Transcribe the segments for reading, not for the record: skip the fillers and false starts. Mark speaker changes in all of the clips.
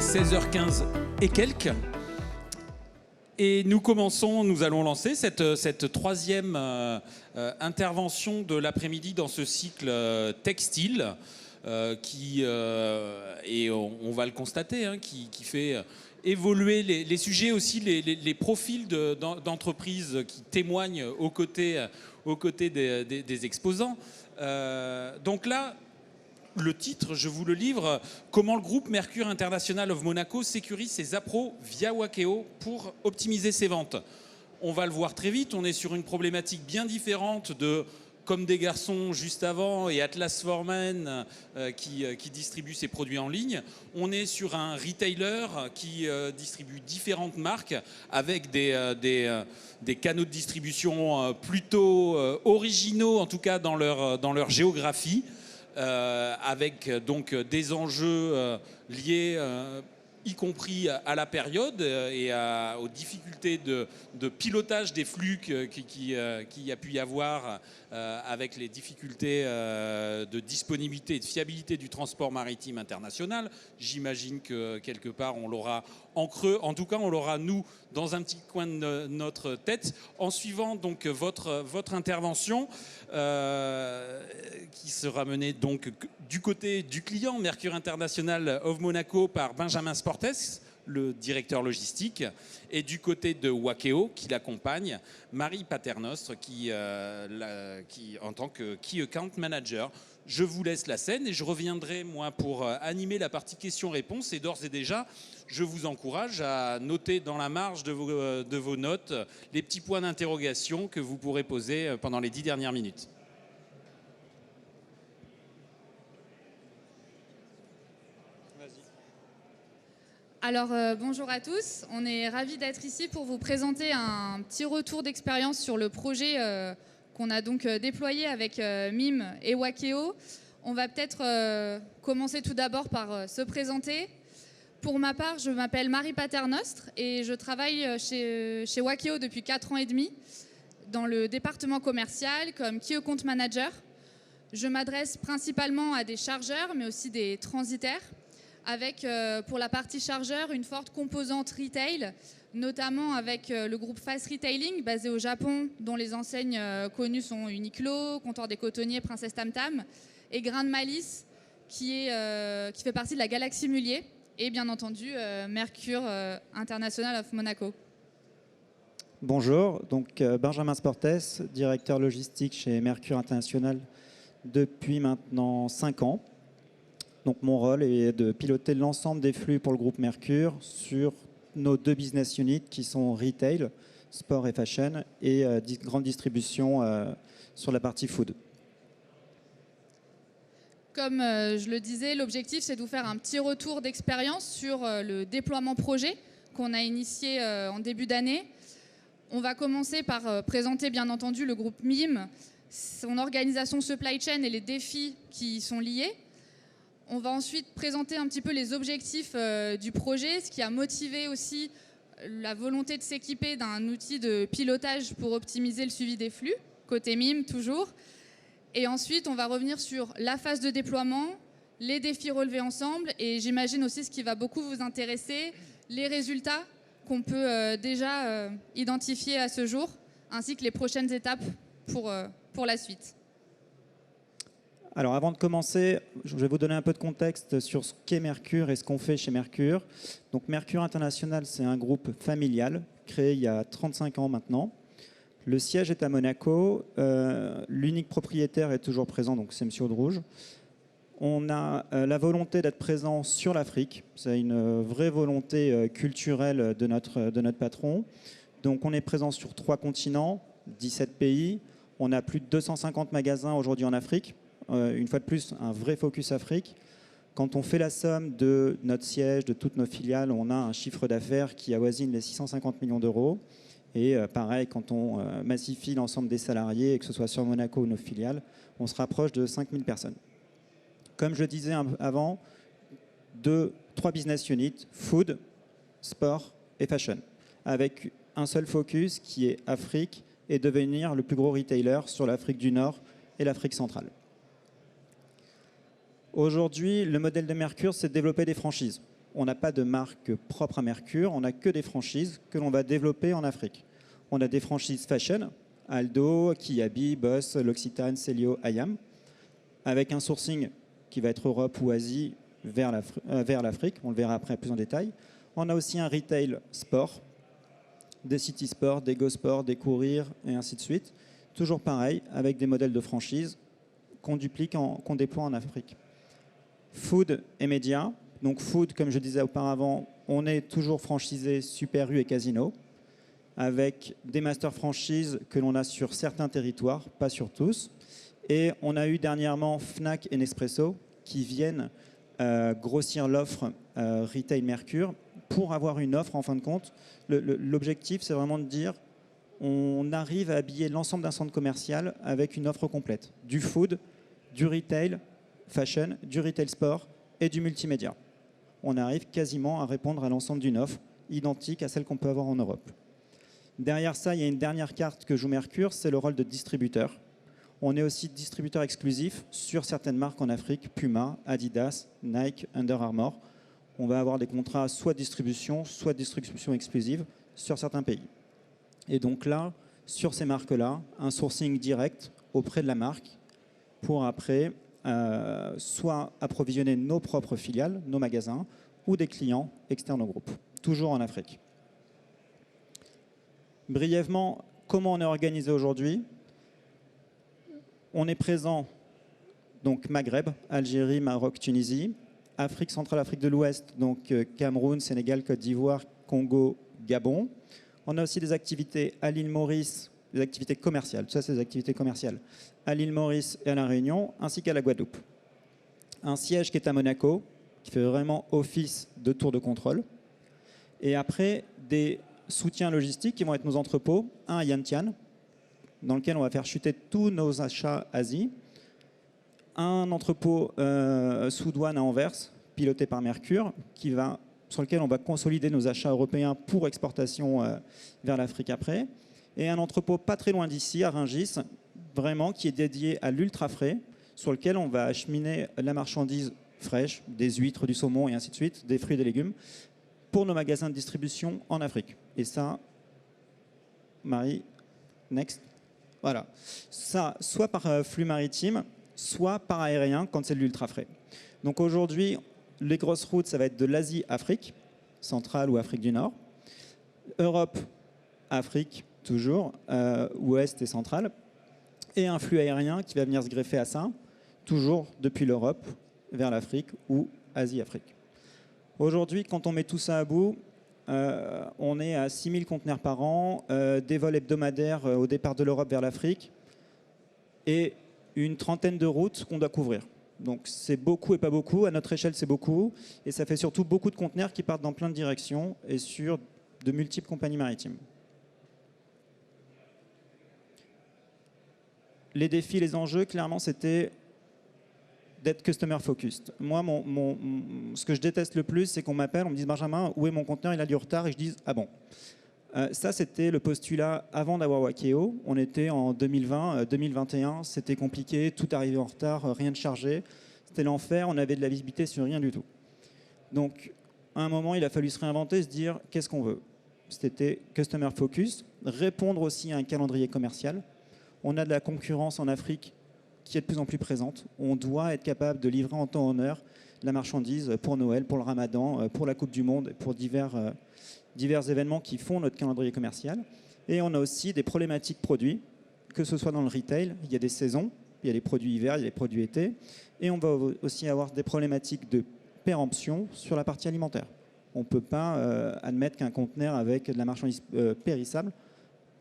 Speaker 1: 16h15 et quelques. Et nous allons lancer cette troisième intervention de l'après-midi dans ce cycle textile qui, et on va le constater, hein, qui fait évoluer les sujets, aussi les profils d'entreprises qui témoignent aux côtés des exposants. Donc là, le titre, je vous le livre: comment le groupe Mercure International of Monaco sécurise ses appros via Wakeo pour optimiser ses ventes. On va le voir très vite, on est sur une problématique bien différente de Comme des garçons juste avant et Atlas for Men qui distribue ses produits en ligne. On est sur un retailer qui distribue différentes marques avec des canaux de distribution plutôt originaux, en tout cas dans leur géographie. Avec donc des enjeux liés y compris à la période et aux difficultés de pilotage des flux qu'il y a pu y avoir avec les difficultés de disponibilité et de fiabilité du transport maritime international. J'imagine que quelque part on l'aura en creux, en tout cas on l'aura nous dans un petit coin de notre tête, en suivant donc votre intervention qui sera menée donc du côté du client Mercure International of Monaco par Benjamin Sportes, le directeur logistique, et du côté de Wakeo qui l'accompagne, Marie Paternostre qui en tant que Key Account Manager. Je vous laisse la scène et je reviendrai moi pour animer la partie questions-réponses. Et d'ores et déjà, je vous encourage à noter dans la marge de vos notes les petits points d'interrogation que vous pourrez poser pendant les 10 dernières minutes.
Speaker 2: Alors bonjour à tous, on est ravis d'être ici pour vous présenter un petit retour d'expérience sur le projet qu'on a donc déployé avec MIM et Wakeo. On va peut-être commencer tout d'abord par se présenter. Pour ma part, je m'appelle Marie Paternostre et je travaille chez Wakeo depuis 4 ans et demi dans le département commercial comme Key Account Manager. Je m'adresse principalement à des chargeurs mais aussi des transitaires, avec pour la partie chargeur une forte composante retail, notamment avec le groupe Fast Retailing basé au Japon, dont les enseignes connues sont Uniqlo, Comptoir des Cotonniers, Princesse Tam Tam, et Grain de Malice qui fait partie de la Galaxie Mullier, et bien entendu Mercure International of Monaco.
Speaker 3: Bonjour, donc Benjamin Sportes, directeur logistique chez Mercure International depuis maintenant 5 ans. Donc mon rôle est de piloter l'ensemble des flux pour le groupe Mercure sur nos 2 business units qui sont retail, sport et fashion, et grande distribution sur la partie food.
Speaker 2: Comme je le disais, l'objectif c'est de vous faire un petit retour d'expérience sur le déploiement projet qu'on a initié en début d'année. On va commencer par présenter bien entendu le groupe MIM, son organisation supply chain et les défis qui y sont liés. On va ensuite présenter un petit peu les objectifs du projet, ce qui a motivé aussi la volonté de s'équiper d'un outil de pilotage pour optimiser le suivi des flux, côté MIM toujours. Et ensuite, on va revenir sur la phase de déploiement, les défis relevés ensemble, et j'imagine aussi ce qui va beaucoup vous intéresser, les résultats qu'on peut déjà identifier à ce jour, ainsi que les prochaines étapes pour la suite.
Speaker 3: Alors avant de commencer, je vais vous donner un peu de contexte sur ce qu'est Mercure et ce qu'on fait chez Mercure. Donc Mercure International, c'est un groupe familial créé il y a 35 ans maintenant. Le siège est à Monaco. L'unique propriétaire est toujours présent, donc c'est Monsieur Audrouge. On a la volonté d'être présent sur l'Afrique. C'est une vraie volonté culturelle de notre patron. Donc on est présent sur 3 continents, 17 pays. On a plus de 250 magasins aujourd'hui en Afrique. Une fois de plus, un vrai focus Afrique. Quand on fait la somme de notre siège, de toutes nos filiales, on a un chiffre d'affaires qui avoisine les 650 millions d'euros. Et pareil, quand on massifie l'ensemble des salariés, et que ce soit sur Monaco ou nos filiales, on se rapproche de 5000 personnes. Comme je disais avant, 3 business units, food, sport et fashion, avec un seul focus qui est Afrique et devenir le plus gros retailer sur l'Afrique du Nord et l'Afrique centrale. Aujourd'hui, le modèle de Mercure, c'est de développer des franchises. on n'a pas de marque propre à Mercure, on n'a que des franchises que l'on va développer en Afrique. On a des franchises fashion, Aldo, Kiabi, Boss, L'Occitane, Celio, Ayam, avec un sourcing qui va être Europe ou Asie vers l'Afrique. On le verra après plus en détail. On a aussi un retail sport, des city sports, des go sports, des courir et ainsi de suite. Toujours pareil, avec des modèles de franchise qu'on duplique, qu'on déploie en Afrique. Food et médias. Donc food, comme je disais auparavant, on est toujours franchisé Super U et Casino, avec des master franchises que l'on a sur certains territoires, pas sur tous. Et on a eu dernièrement Fnac et Nespresso qui viennent grossir l'offre Retail Mercure pour avoir une offre en fin de compte. L'objectif, c'est vraiment de dire on arrive à habiller l'ensemble d'un centre commercial avec une offre complète. Du food, du retail fashion, du retail sport et du multimédia. On arrive quasiment à répondre à l'ensemble d'une offre identique à celle qu'on peut avoir en Europe. Derrière ça, il y a une dernière carte que joue Mercure, c'est le rôle de distributeur. On est aussi distributeur exclusif sur certaines marques en Afrique, Puma, Adidas, Nike, Under Armour. On va avoir des contrats soit de distribution exclusive sur certains pays. Et donc là, sur ces marques-là, un sourcing direct auprès de la marque pour après soit approvisionner nos propres filiales, nos magasins, ou des clients externes au groupe, toujours en Afrique. Brièvement, comment on est organisé aujourd'hui? On est présent, donc Maghreb, Algérie, Maroc, Tunisie, Afrique centrale, Afrique de l'Ouest, donc Cameroun, Sénégal, Côte d'Ivoire, Congo, Gabon. On a aussi des activités à l'île Maurice, des activités commerciales, tout ça c'est des activités commerciales, à l'île Maurice et à la Réunion, ainsi qu'à la Guadeloupe. Un siège qui est à Monaco, qui fait vraiment office de tour de contrôle. Et après, des soutiens logistiques qui vont être nos entrepôts, un à Yantian, dans lequel on va faire chuter tous nos achats Asie, un entrepôt sous douane à Anvers, piloté par Mercure, sur lequel on va consolider nos achats européens pour exportation vers l'Afrique après, et un entrepôt pas très loin d'ici, à Rungis, vraiment qui est dédié à l'ultra frais, sur lequel on va acheminer la marchandise fraîche, des huîtres, du saumon et ainsi de suite, des fruits et des légumes, pour nos magasins de distribution en Afrique. Et ça, Marie, next. Voilà. Ça, soit par flux maritime, soit par aérien quand c'est de l'ultra frais. Donc aujourd'hui, les grosses routes, ça va être de l'Asie-Afrique, centrale ou Afrique du Nord, Europe, Afrique, toujours, ouest et centrale, et un flux aérien qui va venir se greffer à ça, toujours depuis l'Europe vers l'Afrique ou Asie-Afrique. Aujourd'hui, quand on met tout ça à bout, on est à 6000 conteneurs par an, des vols hebdomadaires au départ de l'Europe vers l'Afrique et une trentaine de routes qu'on doit couvrir. Donc c'est beaucoup et pas beaucoup. À notre échelle, c'est beaucoup. Et ça fait surtout beaucoup de conteneurs qui partent dans plein de directions et sur de multiples compagnies maritimes. Les défis, les enjeux, clairement, c'était d'être customer focused. Moi, ce que je déteste le plus, c'est qu'on m'appelle, on me dit Benjamin, où est mon conteneur? Il a du retard, et je dis ah bon. Ça, c'était le postulat avant d'avoir Wakeo. On était en 2020, 2021, c'était compliqué, tout arrivait en retard, rien de chargé. C'était l'enfer, on avait de la visibilité sur rien du tout. Donc, à un moment, il a fallu se réinventer, se dire qu'est-ce qu'on veut. C'était customer focus, répondre aussi à un calendrier commercial. On a de la concurrence en Afrique qui est de plus en plus présente. On doit être capable de livrer en temps en heure la marchandise pour Noël, pour le Ramadan, pour la Coupe du Monde, pour divers événements qui font notre calendrier commercial. Et on a aussi des problématiques produits, que ce soit dans le retail, il y a des saisons, il y a des produits hiver, il y a des produits été, et on va aussi avoir des problématiques de péremption sur la partie alimentaire. On ne peut pas admettre qu'un conteneur avec de la marchandise périssable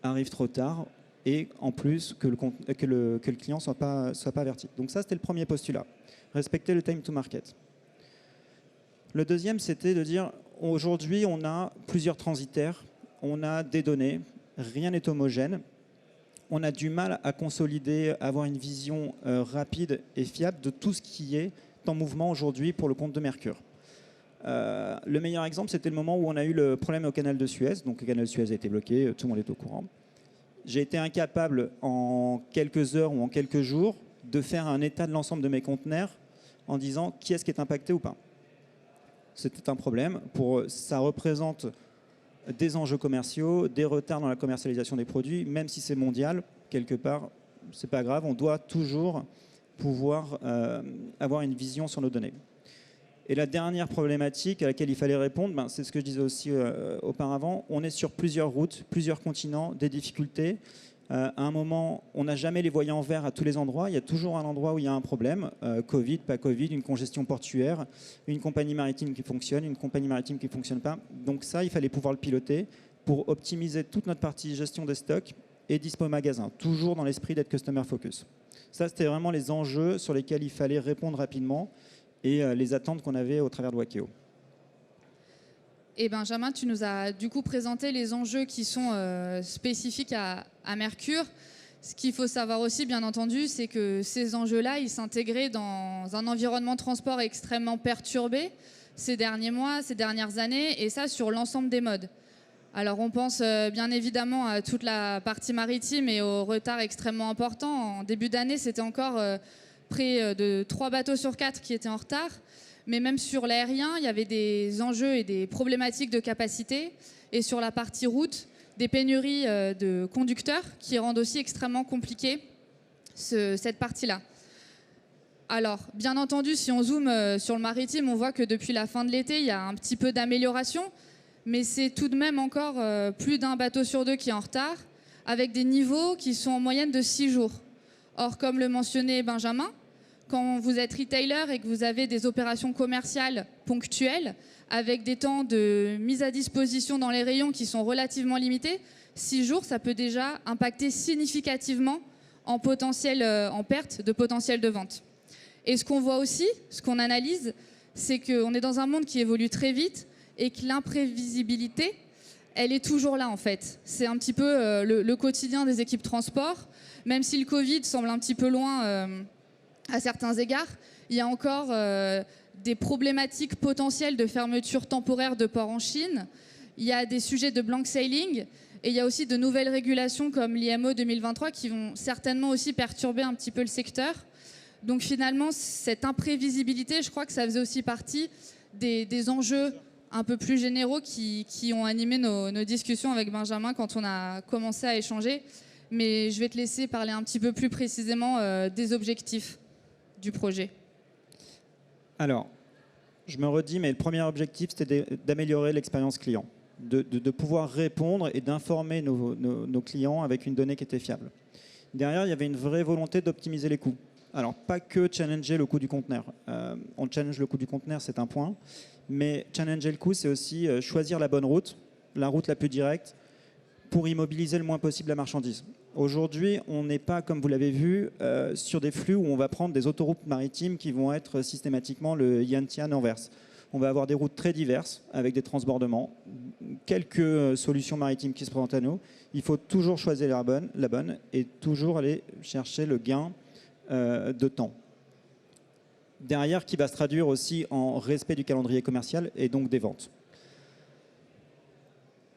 Speaker 3: arrive trop tard et en plus que le client ne soit pas averti. Donc ça, c'était le premier postulat. Respecter le time to market. Le deuxième, c'était de dire, aujourd'hui, on a plusieurs transitaires, on a des données, rien n'est homogène. On a du mal à consolider, à avoir une vision rapide et fiable de tout ce qui est en mouvement aujourd'hui pour le compte de Mercure. Le meilleur exemple, c'était le moment où on a eu le problème au canal de Suez. Donc le canal de Suez a été bloqué, tout le monde est au courant. J'ai été incapable en quelques heures ou en quelques jours de faire un état de l'ensemble de mes conteneurs en disant qui est-ce qui est impacté ou pas. c'était un problème. Ça représente des enjeux commerciaux, des retards dans la commercialisation des produits, même si c'est mondial, quelque part, c'est pas grave, on doit toujours pouvoir avoir une vision sur nos données. Et la dernière problématique à laquelle il fallait répondre, c'est ce que je disais aussi auparavant, on est sur plusieurs routes, plusieurs continents, des difficultés. À un moment, on n'a jamais les voyants verts à tous les endroits. Il y a toujours un endroit où il y a un problème. Covid, pas Covid, une congestion portuaire, une compagnie maritime qui fonctionne, une compagnie maritime qui ne fonctionne pas. Donc ça, il fallait pouvoir le piloter pour optimiser toute notre partie gestion des stocks et dispo magasin, toujours dans l'esprit d'être customer focus. Ça, c'était vraiment les enjeux sur lesquels il fallait répondre rapidement et les attentes qu'on avait au travers de Wakeo.
Speaker 2: Et Benjamin, tu nous as du coup présenté les enjeux qui sont spécifiques à Mercure. Ce qu'il faut savoir aussi, bien entendu, c'est que ces enjeux-là, ils s'intégraient dans un environnement de transport extrêmement perturbé ces derniers mois, ces dernières années, et ça sur l'ensemble des modes. Alors on pense bien évidemment à toute la partie maritime et au retard extrêmement important. En début d'année, c'était encore près de 3 bateaux sur 4 qui étaient en retard. Mais même sur l'aérien, il y avait des enjeux et des problématiques de capacité. Et sur la partie route, des pénuries de conducteurs qui rendent aussi extrêmement compliqué cette partie-là. Alors, bien entendu, si on zoome sur le maritime, on voit que depuis la fin de l'été, il y a un petit peu d'amélioration. Mais c'est tout de même encore plus d'un bateau sur 2 qui est en retard, avec des niveaux qui sont en moyenne de 6 jours. Or, comme le mentionnait Benjamin, quand vous êtes retailer et que vous avez des opérations commerciales ponctuelles, avec des temps de mise à disposition dans les rayons qui sont relativement limités, 6 jours, ça peut déjà impacter significativement en perte de potentiel de vente. Et ce qu'on voit aussi, ce qu'on analyse, c'est qu'on est dans un monde qui évolue très vite et que l'imprévisibilité, elle est toujours là en fait. C'est un petit peu le quotidien des équipes transport. Même si le Covid semble un petit peu loin à certains égards, il y a encore des problématiques potentielles de fermeture temporaire de ports en Chine. Il y a des sujets de blank sailing et il y a aussi de nouvelles régulations comme l'IMO 2023 qui vont certainement aussi perturber un petit peu le secteur. Donc finalement, cette imprévisibilité, je crois que ça faisait aussi partie des enjeux un peu plus généraux qui ont animé nos discussions avec Benjamin quand on a commencé à échanger. Mais je vais te laisser parler un petit peu plus précisément des objectifs du projet.
Speaker 3: Alors, je me redis, mais le premier objectif, c'était d'améliorer l'expérience client, de pouvoir répondre et d'informer nos clients avec une donnée qui était fiable. Derrière, il y avait une vraie volonté d'optimiser les coûts. Alors, pas que challenger le coût du conteneur. On challenge le coût du conteneur, c'est un point. Mais challenger le coût, c'est aussi choisir la bonne route, la route la plus directe, pour immobiliser le moins possible la marchandise. Aujourd'hui, on n'est pas, comme vous l'avez vu, sur des flux où on va prendre des autoroutes maritimes qui vont être systématiquement le Yantian-Anvers. On va avoir des routes très diverses avec des transbordements, quelques solutions maritimes qui se présentent à nous. Il faut toujours choisir la bonne et toujours aller chercher le gain de temps. Derrière, qui va se traduire aussi en respect du calendrier commercial et donc des ventes.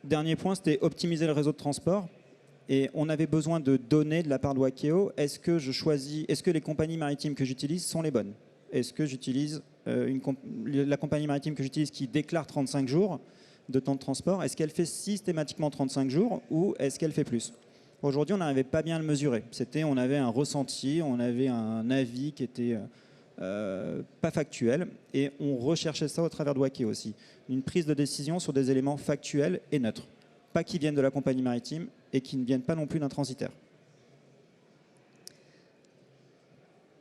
Speaker 3: Dernier point, c'était optimiser le réseau de transport. Et on avait besoin de données de la part de Wakeo. Est-ce que les compagnies maritimes que j'utilise sont les bonnes? Est-ce que j'utilise la compagnie maritime que j'utilise qui déclare 35 jours de temps de transport? Est-ce qu'elle fait systématiquement 35 jours ou est-ce qu'elle fait plus? Aujourd'hui, on n'arrivait pas bien à le mesurer. On avait un ressenti, on avait un avis qui était pas factuel et on recherchait ça au travers de Wakeo aussi. Une prise de décision sur des éléments factuels et neutres. Pas qui viennent de la compagnie maritime et qui ne viennent pas non plus d'un transitaire.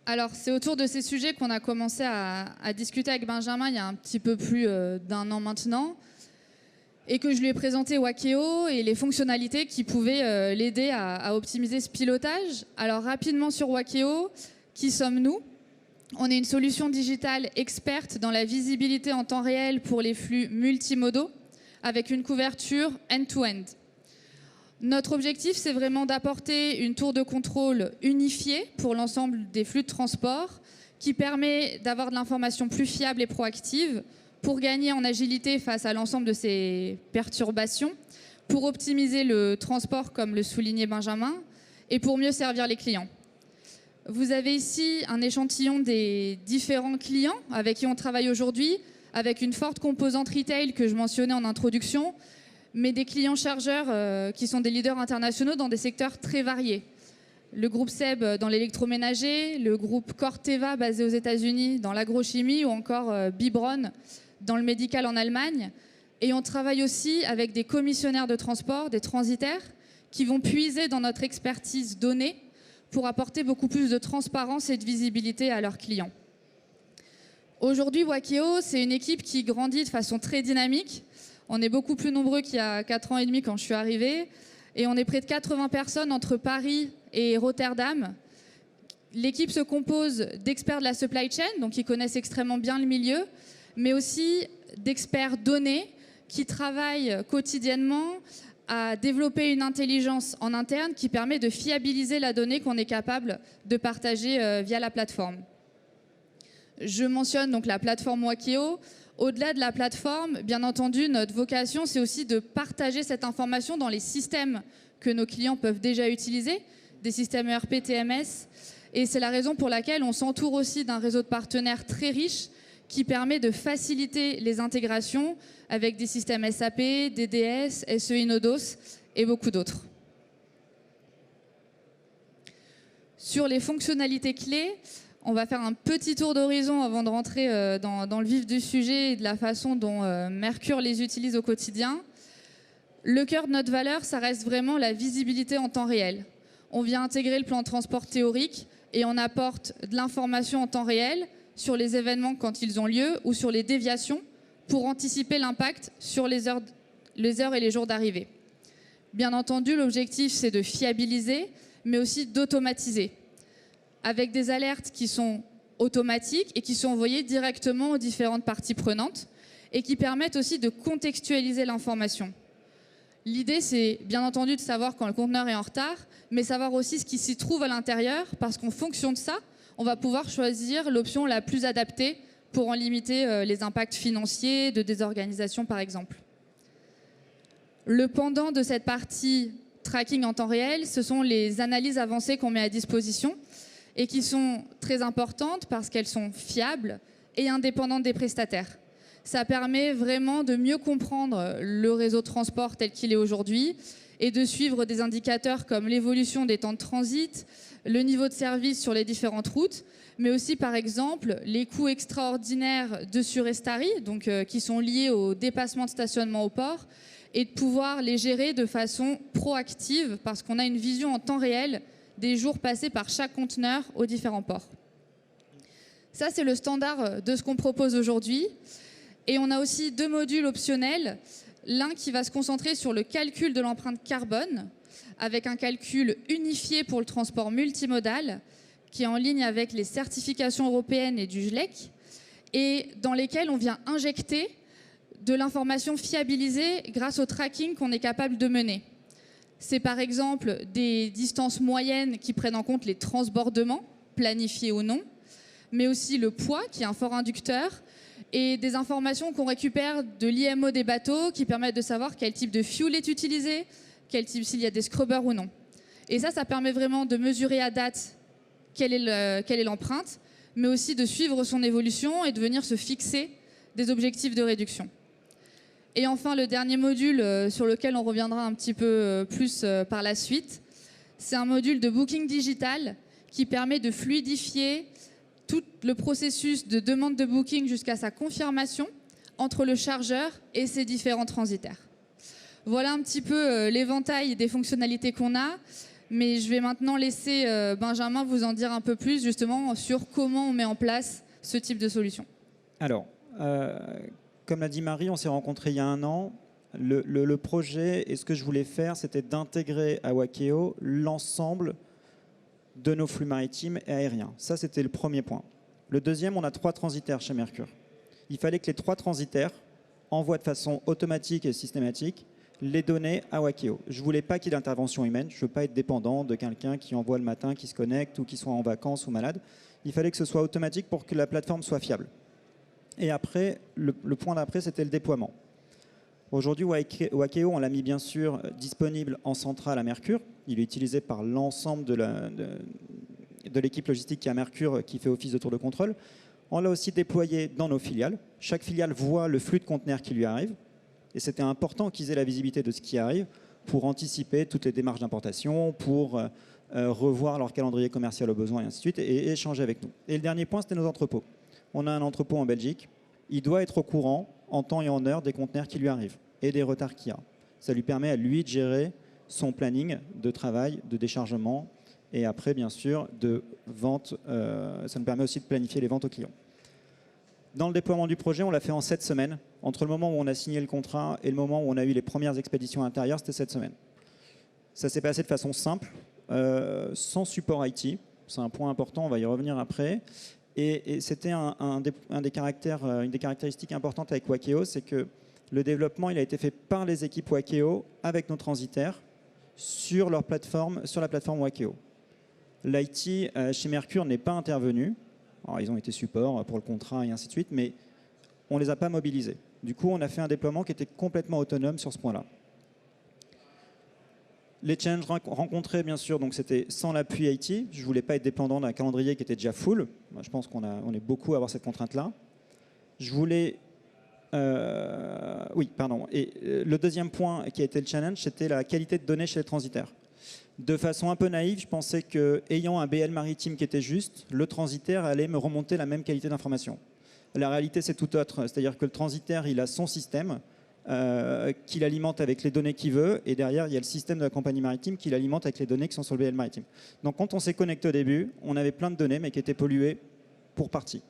Speaker 2: Alors, c'est autour de ces sujets qu'on a commencé à discuter avec Benjamin il y a un petit peu plus d'un an maintenant et que je lui ai présenté Wakeo et les fonctionnalités qui pouvaient l'aider à optimiser ce pilotage. Alors, rapidement sur Wakeo, qui sommes-nous? On est une solution digitale experte dans la visibilité en temps réel pour les flux multimodaux avec une couverture end-to-end. Notre objectif, c'est vraiment d'apporter une tour de contrôle unifiée pour l'ensemble des flux de transport qui permet d'avoir de l'information plus fiable et proactive pour gagner en agilité face à l'ensemble de ces perturbations, pour optimiser le transport, comme le soulignait Benjamin, et pour mieux servir les clients. Vous avez ici un échantillon des différents clients avec qui on travaille aujourd'hui, avec une forte composante retail que je mentionnais en introduction, mais des clients chargeurs qui sont des leaders internationaux dans des secteurs très variés. Le groupe SEB dans l'électroménager, le groupe Corteva basé aux États-Unis dans l'agrochimie ou encore Bibron dans le médical en Allemagne. Et on travaille aussi avec des commissionnaires de transport, des transitaires, qui vont puiser dans notre expertise donnée pour apporter beaucoup plus de transparence et de visibilité à leurs clients. Aujourd'hui, Wakeo, c'est une équipe qui grandit de façon très dynamique. On est beaucoup plus nombreux qu'il y a 4 ans et demi quand je suis arrivée. Et on est près de 80 personnes entre Paris et Rotterdam. L'équipe se compose d'experts de la supply chain, donc qui connaissent extrêmement bien le milieu, mais aussi d'experts données qui travaillent quotidiennement à développer une intelligence en interne qui permet de fiabiliser la donnée qu'on est capable de partager via la plateforme. Je mentionne donc la plateforme Wakeo. Au-delà de la plateforme, bien entendu, notre vocation, c'est aussi de partager cette information dans les systèmes que nos clients peuvent déjà utiliser, des systèmes ERP, TMS. Et c'est la raison pour laquelle on s'entoure aussi d'un réseau de partenaires très riche qui permet de faciliter les intégrations avec des systèmes SAP, DDS, SEI Nodos et beaucoup d'autres. Sur les fonctionnalités clés, on va faire un petit tour d'horizon avant de rentrer dans le vif du sujet et de la façon dont Mercure les utilise au quotidien. Le cœur de notre valeur, ça reste vraiment la visibilité en temps réel. On vient intégrer le plan de transport théorique et on apporte de l'information en temps réel sur les événements quand ils ont lieu ou sur les déviations pour anticiper l'impact sur les heures et les jours d'arrivée. Bien entendu, l'objectif, c'est de fiabiliser, mais aussi d'automatiser, avec des alertes qui sont automatiques et qui sont envoyées directement aux différentes parties prenantes et qui permettent aussi de contextualiser l'information. L'idée, c'est bien entendu de savoir quand le conteneur est en retard, mais savoir aussi ce qui s'y trouve à l'intérieur, parce qu'en fonction de ça, on va pouvoir choisir l'option la plus adaptée pour en limiter les impacts financiers, de désorganisation par exemple. Le pendant de cette partie tracking en temps réel, ce sont les analyses avancées qu'on met à disposition et qui sont très importantes parce qu'elles sont fiables et indépendantes des prestataires. Ça permet vraiment de mieux comprendre le réseau de transport tel qu'il est aujourd'hui et de suivre des indicateurs comme l'évolution des temps de transit, le niveau de service sur les différentes routes, mais aussi par exemple les coûts extraordinaires de surestarie, donc qui sont liés au dépassement de stationnement au port, et de pouvoir les gérer de façon proactive parce qu'on a une vision en temps réel des jours passés par chaque conteneur aux différents ports. Ça, c'est le standard de ce qu'on propose aujourd'hui. Et on a aussi 2 modules optionnels. L'un qui va se concentrer sur le calcul de l'empreinte carbone, avec un calcul unifié pour le transport multimodal, qui est en ligne avec les certifications européennes et du GLEC, et dans lesquels on vient injecter de l'information fiabilisée grâce au tracking qu'on est capable de mener. C'est par exemple des distances moyennes qui prennent en compte les transbordements, planifiés ou non, mais aussi le poids, qui est un fort inducteur, et des informations qu'on récupère de l'IMO des bateaux qui permettent de savoir quel type de fuel est utilisé, s'il y a des scrubbers ou non. Et ça permet vraiment de mesurer à date quelle est l'empreinte, mais aussi de suivre son évolution et de venir se fixer des objectifs de réduction. Et enfin, le dernier module sur lequel on reviendra un petit peu plus par la suite, c'est un module de booking digital qui permet de fluidifier tout le processus de demande de booking jusqu'à sa confirmation entre le chargeur et ses différents transitaires. Voilà un petit peu l'éventail des fonctionnalités qu'on a, mais je vais maintenant laisser Benjamin vous en dire un peu plus justement sur comment on met en place ce type de solution.
Speaker 3: Alors, comme l'a dit Marie, on s'est rencontrés il y a 1 an. Le projet et ce que je voulais faire, c'était d'intégrer à Wakeo l'ensemble de nos flux maritimes et aériens. Ça, c'était le premier point. Le deuxième, on a 3 transitaires chez Mercure. Il fallait que les 3 transitaires envoient de façon automatique et systématique les données à Wakeo. Je ne voulais pas qu'il y ait d'intervention humaine. Je ne veux pas être dépendant de quelqu'un qui envoie le matin, qui se connecte ou qui soit en vacances ou malade. Il fallait que ce soit automatique pour que la plateforme soit fiable. Et après, le point d'après, c'était le déploiement. Aujourd'hui, Wakeo, on l'a mis bien sûr disponible en centrale à Mercure. Il est utilisé par l'ensemble de l'équipe logistique qui est à Mercure, qui fait office de tour de contrôle. On l'a aussi déployé dans nos filiales. Chaque filiale voit le flux de conteneurs qui lui arrive. Et c'était important qu'ils aient la visibilité de ce qui arrive pour anticiper toutes les démarches d'importation, pour revoir leur calendrier commercial au besoin et ainsi de suite, et échanger avec nous. Et le dernier point, c'était nos entrepôts. On a un entrepôt en Belgique. Il doit être au courant en temps et en heure des conteneurs qui lui arrivent et des retards qu'il y a. Ça lui permet à lui de gérer son planning de travail, de déchargement et après, bien sûr, de vente. Ça nous permet aussi de planifier les ventes aux clients. Dans le déploiement du projet, on l'a fait en 7 semaines. Entre le moment où on a signé le contrat et le moment où on a eu les premières expéditions intérieures, c'était 7 semaines. Ça s'est passé de façon simple, sans support IT. C'est un point important, on va y revenir après. Et c'était une des caractéristiques importantes avec Wakeo, c'est que le développement il a été fait par les équipes Wakeo avec nos transitaires sur la plateforme Wakeo. L'IT chez Mercure n'est pas intervenu. Alors, ils ont été support pour le contrat et ainsi de suite, mais on ne les a pas mobilisés. Du coup, on a fait un déploiement qui était complètement autonome sur ce point-là. Les challenges rencontrés, bien sûr, donc c'était sans l'appui IT. Je ne voulais pas être dépendant d'un calendrier qui était déjà full. Moi, je pense qu'on est beaucoup à avoir cette contrainte-là. Je voulais... oui, pardon. Et le deuxième point qui a été le challenge, c'était la qualité de données chez les transitaires. De façon un peu naïve, je pensais qu'ayant un BL maritime qui était juste, le transitaire allait me remonter la même qualité d'information. La réalité, c'est tout autre. C'est-à-dire que le transitaire, il a son système qu'il alimente avec les données qu'il veut, et derrière, il y a le système de la compagnie maritime qui l'alimente avec les données qui sont sur le BL maritime. Donc, quand on s'est connecté au début, on avait plein de données, mais qui étaient polluées pour partie.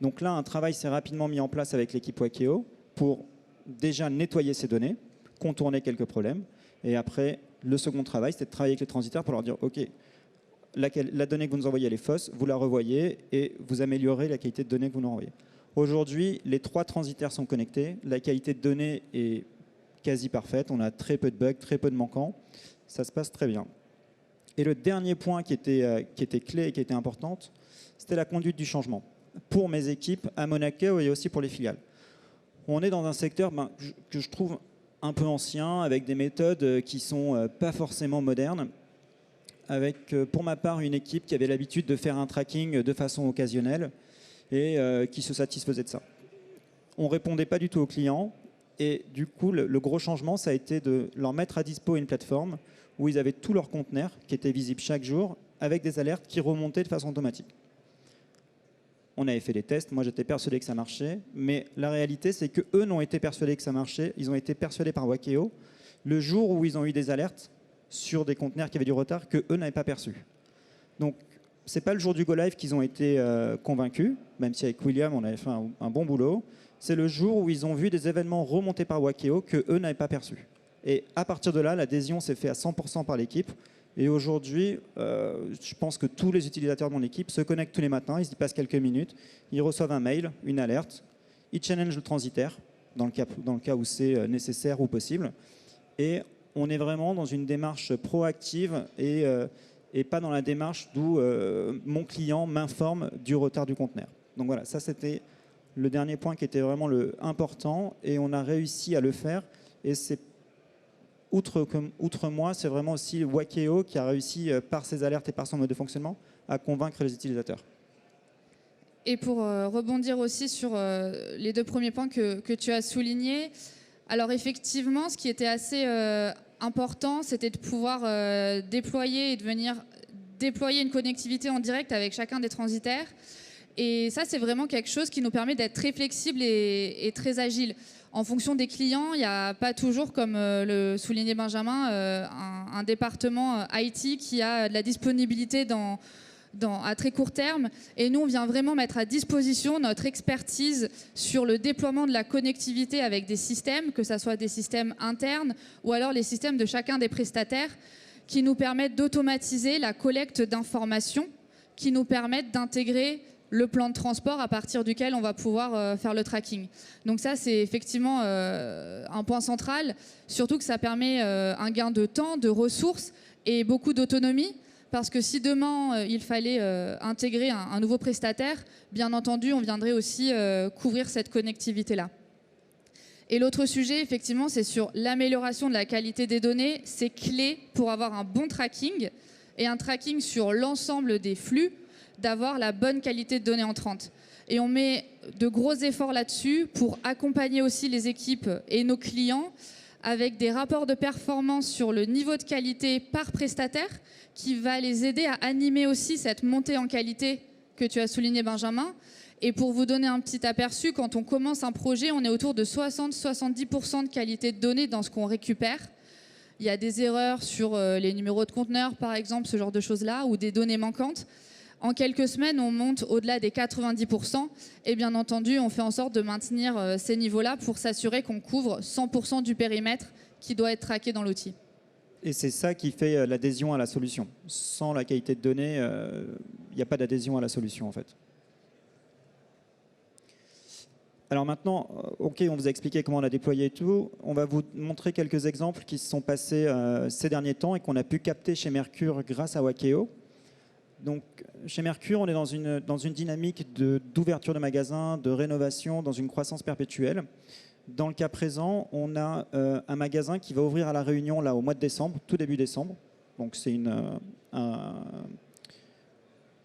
Speaker 3: Donc là, un travail s'est rapidement mis en place avec l'équipe Wakeo pour déjà nettoyer ces données, contourner quelques problèmes, et après, le second travail, c'était de travailler avec les transitaires pour leur dire « Ok, la donnée que vous nous envoyez, elle est fausse, vous la revoyez et vous améliorez la qualité de données que vous nous envoyez. » Aujourd'hui, les 3 transitaires sont connectés. La qualité de données est quasi parfaite. On a très peu de bugs, très peu de manquants. Ça se passe très bien. Et le dernier point qui était clé et qui était importante, c'était la conduite du changement pour mes équipes à Monaco et aussi pour les filiales. On est dans un secteur que je trouve un peu ancien, avec des méthodes qui ne sont pas forcément modernes, avec pour ma part une équipe qui avait l'habitude de faire un tracking de façon occasionnelle et qui se satisfaisait de ça. On ne répondait pas du tout aux clients et du coup le gros changement ça a été de leur mettre à dispo une plateforme où ils avaient tous leurs conteneurs qui étaient visibles chaque jour avec des alertes qui remontaient de façon automatique. On avait fait des tests, moi j'étais persuadé que ça marchait, mais la réalité c'est qu'eux n'ont été persuadés que ça marchait, ils ont été persuadés par Wakeo le jour où ils ont eu des alertes sur des conteneurs qui avaient du retard qu'eux n'avaient pas perçu. Donc c'est pas le jour du go live qu'ils ont été convaincus, même si avec William on avait fait un bon boulot, c'est le jour où ils ont vu des événements remontés par Wakeo qu'eux n'avaient pas perçus. Et à partir de là, l'adhésion s'est faite à 100% par l'équipe. Et aujourd'hui, je pense que tous les utilisateurs de mon équipe se connectent tous les matins, ils y passent quelques minutes, ils reçoivent un mail, une alerte, ils challengent le transitaire, dans le cas où c'est nécessaire ou possible. Et on est vraiment dans une démarche proactive et pas dans la démarche d'où mon client m'informe du retard du conteneur. Donc voilà, ça c'était le dernier point qui était vraiment important et on a réussi à le faire. Et c'est outre moi, c'est vraiment aussi Wakeo qui a réussi, par ses alertes et par son mode de fonctionnement, à convaincre les utilisateurs.
Speaker 2: Et pour rebondir aussi sur les 2 premiers points que tu as soulignés, alors effectivement, ce qui était assez important, c'était de pouvoir déployer et de venir déployer une connectivité en direct avec chacun des transitaires. Et ça, c'est vraiment quelque chose qui nous permet d'être très flexible et très agile. En fonction des clients, il n'y a pas toujours, comme le soulignait Benjamin, un département IT qui a de la disponibilité à très court terme. Et nous, on vient vraiment mettre à disposition notre expertise sur le déploiement de la connectivité avec des systèmes, que ce soit des systèmes internes ou alors les systèmes de chacun des prestataires, qui nous permettent d'automatiser la collecte d'informations, qui nous permettent d'intégrer le plan de transport à partir duquel on va pouvoir faire le tracking. Donc ça, c'est effectivement un point central, surtout que ça permet un gain de temps, de ressources et beaucoup d'autonomie, parce que si demain, il fallait intégrer un nouveau prestataire, bien entendu, on viendrait aussi couvrir cette connectivité-là. Et l'autre sujet, effectivement, c'est sur l'amélioration de la qualité des données. C'est clé pour avoir un bon tracking et un tracking sur l'ensemble des flux, d'avoir la bonne qualité de données entrantes. Et on met de gros efforts là-dessus pour accompagner aussi les équipes et nos clients avec des rapports de performance sur le niveau de qualité par prestataire qui va les aider à animer aussi cette montée en qualité que tu as souligné, Benjamin. Et pour vous donner un petit aperçu, quand on commence un projet, on est autour de 60-70% de qualité de données dans ce qu'on récupère. Il y a des erreurs sur les numéros de conteneurs, par exemple, ce genre de choses-là, ou des données manquantes. En quelques semaines, on monte au-delà des 90%. Et bien entendu, on fait en sorte de maintenir ces niveaux-là pour s'assurer qu'on couvre 100% du périmètre qui doit être traqué dans l'outil.
Speaker 3: Et c'est ça qui fait l'adhésion à la solution. Sans la qualité de données, il n'y a pas d'adhésion à la solution, en fait. Alors maintenant, OK, on vous a expliqué comment on a déployé et tout. On va vous montrer quelques exemples qui se sont passés ces derniers temps et qu'on a pu capter chez Mercure grâce à Wakeo. Donc, chez Mercure, on est dans une dynamique d'ouverture de magasins, de rénovation, dans une croissance perpétuelle. Dans le cas présent, on a un magasin qui va ouvrir à La Réunion là, au mois de décembre, tout début décembre. Donc, c'est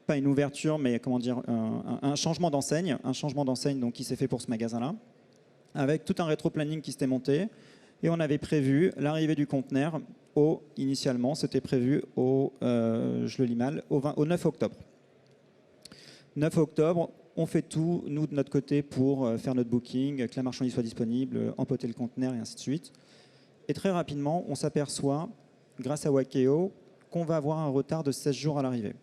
Speaker 3: pas une ouverture, mais comment dire, un changement d'enseigne. Un changement d'enseigne donc, qui s'est fait pour ce magasin-là, avec tout un rétro-planning qui s'était monté. Et on avait prévu l'arrivée du conteneur initialement, c'était prévu je le lis mal, au 9 octobre. 9 octobre, on fait tout, nous, de notre côté, pour faire notre booking, que la marchandise soit disponible, empoter le conteneur et ainsi de suite. Et très rapidement, on s'aperçoit, grâce à Wakeo, qu'on va avoir un retard de 16 jours à l'arrivée.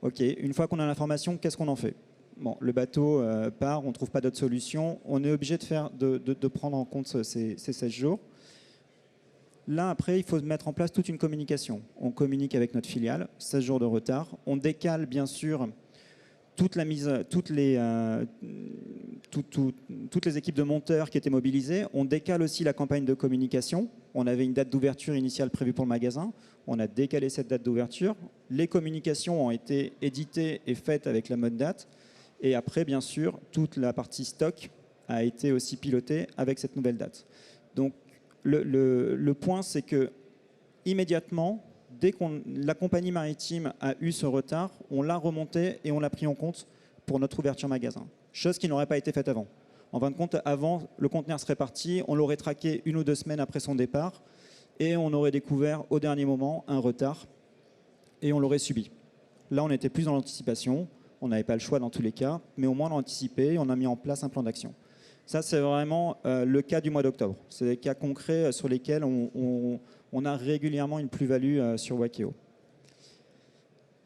Speaker 3: OK, une fois qu'on a l'information, qu'est-ce qu'on en fait? Bon, le bateau part, on ne trouve pas d'autre solution. On est obligé de prendre en compte ces 16 jours. Là, après, il faut mettre en place toute une communication. On communique avec notre filiale, 16 jours de retard. On décale, bien sûr, toutes les équipes de monteurs qui étaient mobilisées. On décale aussi la campagne de communication. On avait une date d'ouverture initiale prévue pour le magasin. On a décalé cette date d'ouverture. Les communications ont été éditées et faites avec la bonne date. Et après, bien sûr, toute la partie stock a été aussi pilotée avec cette nouvelle date. Donc, le point, c'est que immédiatement, dès que la compagnie maritime a eu ce retard, on l'a remonté et on l'a pris en compte pour notre ouverture magasin. Chose qui n'aurait pas été faite avant. En fin de compte, avant, le conteneur serait parti, on l'aurait traqué 1 ou 2 semaines après son départ et on aurait découvert au dernier moment un retard et on l'aurait subi. Là, on était plus dans l'anticipation. On n'avait pas le choix dans tous les cas, mais au moins on a anticipé et on a mis en place un plan d'action. Ça, c'est vraiment le cas du mois d'octobre. C'est des cas concrets sur lesquels on a régulièrement une plus-value sur Wakeo.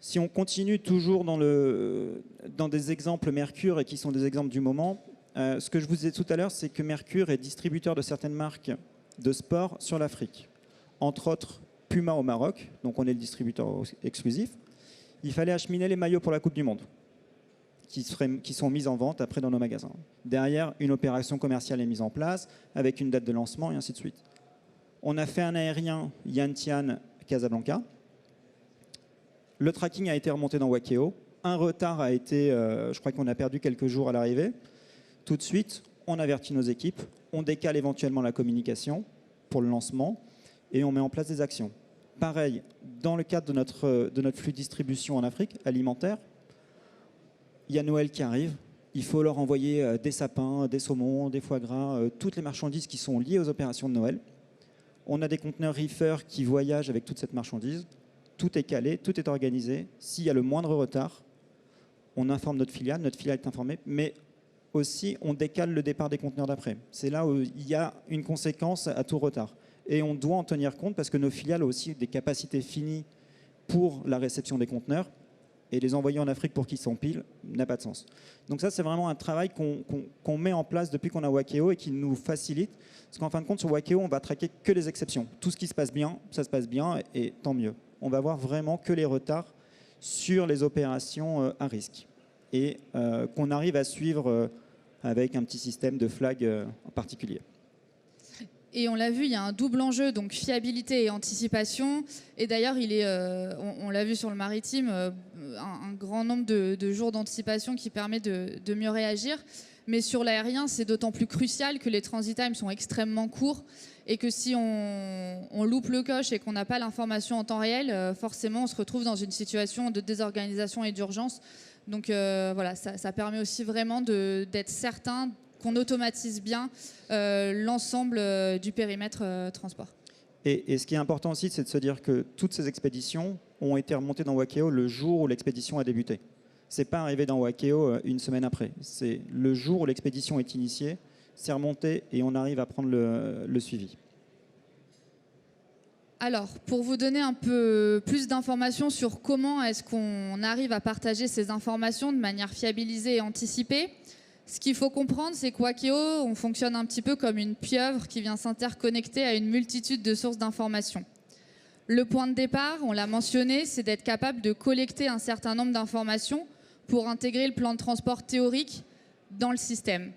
Speaker 3: Si on continue toujours dans des exemples Mercure et qui sont des exemples du moment, ce que je vous disais tout à l'heure, c'est que Mercure est distributeur de certaines marques de sport sur l'Afrique. Entre autres, Puma au Maroc, donc on est le distributeur exclusif. Il fallait acheminer les maillots pour la Coupe du Monde, qui sont mises en vente après dans nos magasins. Derrière, une opération commerciale est mise en place avec une date de lancement et ainsi de suite. On a fait un aérien Yantian Casablanca. Le tracking a été remonté dans Wakeo. Un retard a été, je crois qu'on a perdu quelques jours à l'arrivée. Tout de suite, on avertit nos équipes, on décale éventuellement la communication pour le lancement et on met en place des actions. Pareil, dans le cadre de notre flux de distribution en Afrique alimentaire, il y a Noël qui arrive. Il faut leur envoyer des sapins, des saumons, des foie gras, toutes les marchandises qui sont liées aux opérations de Noël. On a des conteneurs reefer qui voyagent avec toute cette marchandise. Tout est calé, tout est organisé. S'il y a le moindre retard, on informe notre filiale est informée, mais aussi on décale le départ des conteneurs d'après. C'est là où il y a une conséquence à tout retard. Et on doit en tenir compte parce que nos filiales ont aussi des capacités finies pour la réception des conteneurs. Et les envoyer en Afrique pour qu'ils s'empilent n'a pas de sens. Donc ça, c'est vraiment un travail qu'on met en place depuis qu'on a Wakeo et qui nous facilite. Parce qu'en fin de compte, sur Wakeo, on va traquer que les exceptions. Tout ce qui se passe bien, ça se passe bien et tant mieux. On va voir vraiment que les retards sur les opérations à risque. Et qu'on arrive à suivre avec un petit système de flag en particulier.
Speaker 2: Et on l'a vu, il y a un double enjeu, donc fiabilité et anticipation. Et d'ailleurs, on l'a vu sur le maritime, un grand nombre de jours d'anticipation qui permet de mieux réagir. Mais sur l'aérien, c'est d'autant plus crucial que les transit times sont extrêmement courts et que si on loupe le coche et qu'on n'a pas l'information en temps réel, forcément on se retrouve dans une situation de désorganisation et d'urgence. Donc voilà, ça permet aussi vraiment d'être certain qu'on automatise bien l'ensemble du périmètre transport.
Speaker 3: Et ce qui est important aussi, c'est de se dire que toutes ces expéditions ont été remontées dans Wakeo le jour où l'expédition a débuté. C'est pas arrivé dans Wakeo une semaine après. C'est le jour où l'expédition est initiée, c'est remonté et on arrive à prendre le suivi.
Speaker 2: Alors, pour vous donner un peu plus d'informations sur comment est-ce qu'on arrive à partager ces informations de manière fiabilisée et anticipée, ce qu'il faut comprendre, c'est qu'Wakeo, on fonctionne un petit peu comme une pieuvre qui vient s'interconnecter à une multitude de sources d'informations. Le point de départ, on l'a mentionné, c'est d'être capable de collecter un certain nombre d'informations pour intégrer le plan de transport théorique dans le système.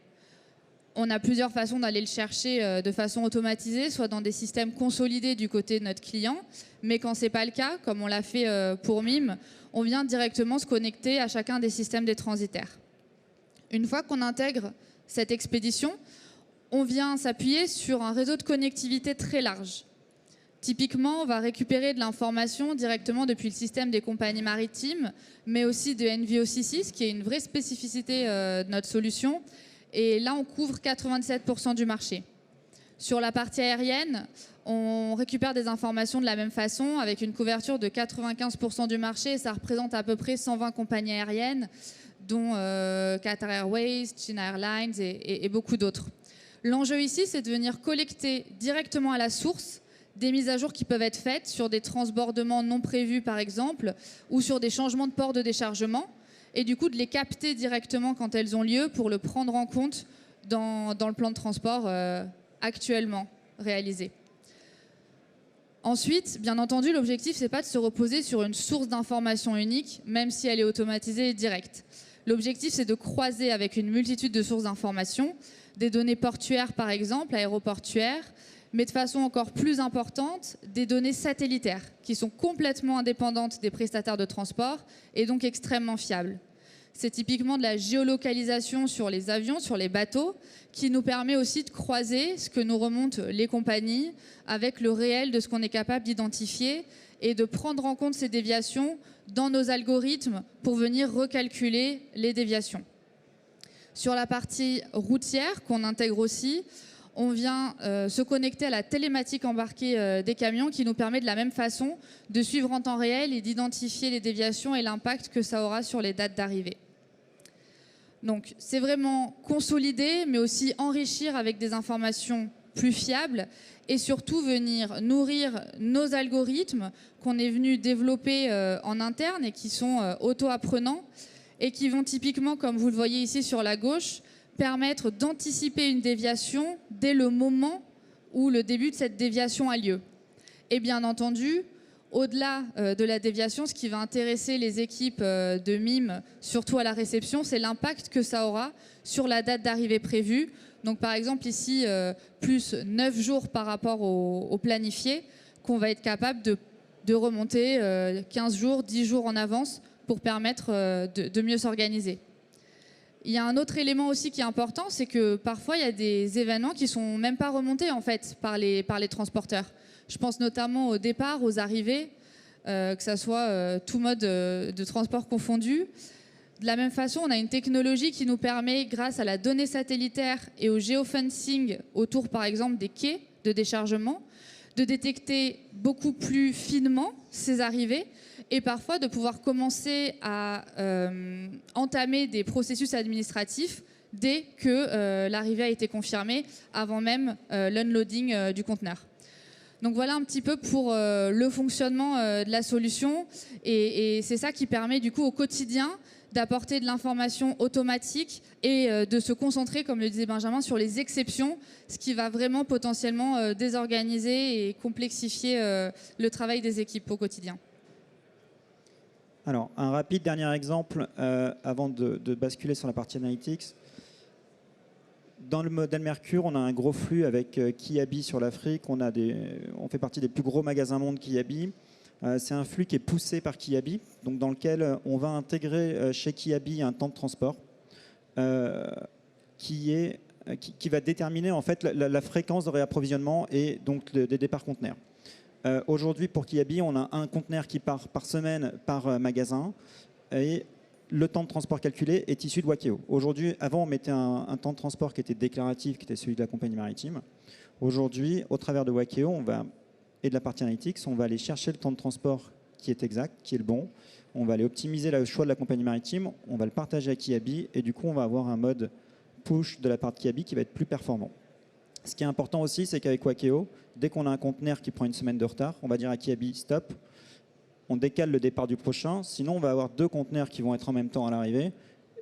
Speaker 2: On a plusieurs façons d'aller le chercher de façon automatisée, soit dans des systèmes consolidés du côté de notre client, mais quand ce n'est pas le cas, comme on l'a fait pour MIM, on vient directement se connecter à chacun des systèmes des transitaires. Une fois qu'on intègre cette expédition, on vient s'appuyer sur un réseau de connectivité très large. Typiquement, on va récupérer de l'information directement depuis le système des compagnies maritimes, mais aussi de NVOCC, ce qui est une vraie spécificité de notre solution. Et là, on couvre 97% du marché. Sur la partie aérienne, on récupère des informations de la même façon, avec une couverture de 95% du marché. Et ça représente à peu près 120 compagnies aériennes, dont Qatar Airways, China Airlines et beaucoup d'autres. L'enjeu ici, c'est de venir collecter directement à la source des mises à jour qui peuvent être faites sur des transbordements non prévus, par exemple, ou sur des changements de port de déchargement, et du coup de les capter directement quand elles ont lieu pour le prendre en compte dans le plan de transport actuellement réalisé. Ensuite, bien entendu, l'objectif, c'est pas de se reposer sur une source d'information unique, même si elle est automatisée et directe. L'objectif, c'est de croiser avec une multitude de sources d'informations, des données portuaires, par exemple, aéroportuaires, mais de façon encore plus importante, des données satellitaires, qui sont complètement indépendantes des prestataires de transport et donc extrêmement fiables. C'est typiquement de la géolocalisation sur les avions, sur les bateaux, qui nous permet aussi de croiser ce que nous remontent les compagnies avec le réel de ce qu'on est capable d'identifier et de prendre en compte ces déviations dans nos algorithmes pour venir recalculer les déviations. Sur la partie routière qu'on intègre aussi, on vient se connecter à la télématique embarquée des camions qui nous permet de la même façon de suivre en temps réel et d'identifier les déviations et l'impact que ça aura sur les dates d'arrivée. Donc c'est vraiment consolider, mais aussi enrichir avec des informations plus fiables et surtout venir nourrir nos algorithmes qu'on est venu développer en interne et qui sont auto-apprenants et qui vont typiquement, comme vous le voyez ici sur la gauche, permettre d'anticiper une déviation dès le moment où le début de cette déviation a lieu. Et bien entendu, au-delà de la déviation, ce qui va intéresser les équipes de MIM, surtout à la réception, c'est l'impact que ça aura sur la date d'arrivée prévue. Donc par exemple ici, plus 9 jours par rapport au planifié, qu'on va être capable de remonter 15 jours, 10 jours en avance pour permettre de mieux s'organiser. Il y a un autre élément aussi qui est important, c'est que parfois il y a des événements qui ne sont même pas remontés en fait par les transporteurs. Je pense notamment au départ, aux arrivées, que ce soit tout mode de transport confondu. De la même façon, on a une technologie qui nous permet, grâce à la donnée satellitaire et au géofencing autour par exemple des quais de déchargement, de détecter beaucoup plus finement ces arrivées et parfois de pouvoir commencer à entamer des processus administratifs dès que l'arrivée a été confirmée, avant même l'unloading du conteneur. Donc voilà un petit peu pour le fonctionnement de la solution et c'est ça qui permet du coup au quotidien d'apporter de l'information automatique et de se concentrer, comme le disait Benjamin, sur les exceptions, ce qui va vraiment potentiellement désorganiser et complexifier le travail des équipes au quotidien.
Speaker 3: Alors, un rapide dernier exemple avant de basculer sur la partie analytics. Dans le modèle Mercure, on a un gros flux avec Kiabi sur l'Afrique. On fait partie des plus gros magasins monde Kiabi. C'est un flux qui est poussé par Kiabi, donc dans lequel on va intégrer chez Kiabi un temps de transport qui est qui va déterminer en fait la fréquence de réapprovisionnement et donc des départs conteneurs. Aujourd'hui, pour Kiabi, on a un conteneur qui part par semaine par magasin et le temps de transport calculé est issu de Wakeo. Aujourd'hui, avant, on mettait un temps de transport qui était déclaratif, qui était celui de la compagnie maritime. Aujourd'hui, au travers de Wakeo et de la partie analytics, on va aller chercher le temps de transport qui est exact, qui est le bon. On va aller optimiser le choix de la compagnie maritime, on va le partager à Kiabi et du coup, on va avoir un mode push de la part de Kiabi qui va être plus performant. Ce qui est important aussi, c'est qu'avec Wakeo, dès qu'on a un conteneur qui prend une semaine de retard, on va dire à Kiabi stop, on décale le départ du prochain, sinon on va avoir 2 conteneurs qui vont être en même temps à l'arrivée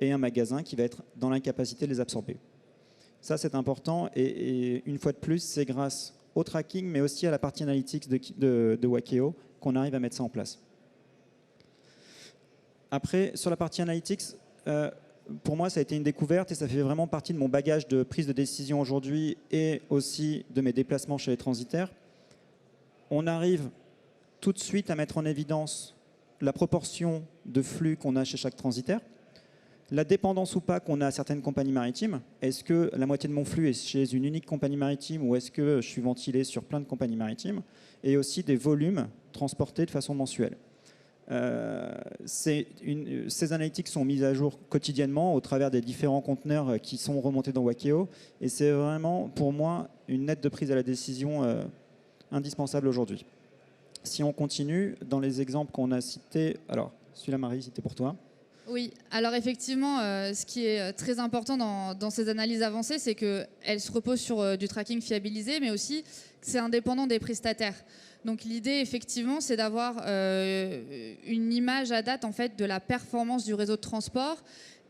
Speaker 3: et un magasin qui va être dans l'incapacité de les absorber. Ça, c'est important et une fois de plus, c'est grâce au tracking, mais aussi à la partie analytics de Wakeo qu'on arrive à mettre ça en place. Après, sur la partie analytics, pour moi, ça a été une découverte et ça fait vraiment partie de mon bagage de prise de décision aujourd'hui et aussi de mes déplacements chez les transitaires. On arrive tout de suite à mettre en évidence la proportion de flux qu'on a chez chaque transitaire, la dépendance ou pas qu'on a à certaines compagnies maritimes. Est-ce que la moitié de mon flux est chez une unique compagnie maritime ou est-ce que je suis ventilé sur plein de compagnies maritimes, et aussi des volumes transportés de façon mensuelle. Ces analytics sont mises à jour quotidiennement au travers des différents conteneurs qui sont remontés dans Wakeo et c'est vraiment pour moi une aide de prise à la décision indispensable aujourd'hui. Si on continue dans les exemples qu'on a cités, alors celui-là Marie, c'était pour toi.
Speaker 2: Oui, alors effectivement, ce qui est très important dans ces analyses avancées, c'est qu'elles se reposent sur du tracking fiabilisé, mais aussi que c'est indépendant des prestataires. Donc l'idée, effectivement, c'est d'avoir une image à date en fait, de la performance du réseau de transport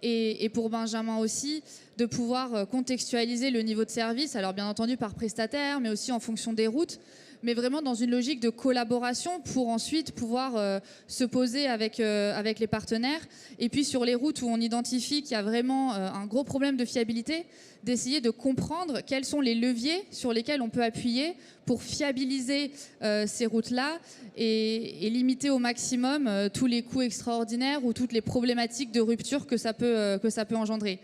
Speaker 2: et pour Benjamin aussi, de pouvoir contextualiser le niveau de service, alors bien entendu par prestataire, mais aussi en fonction des routes, mais vraiment dans une logique de collaboration pour ensuite pouvoir se poser avec les partenaires. Et puis sur les routes où on identifie qu'il y a vraiment un gros problème de fiabilité, d'essayer de comprendre quels sont les leviers sur lesquels on peut appuyer pour fiabiliser ces routes-là et limiter au maximum tous les coûts extraordinaires ou toutes les problématiques de rupture que ça peut engendrer.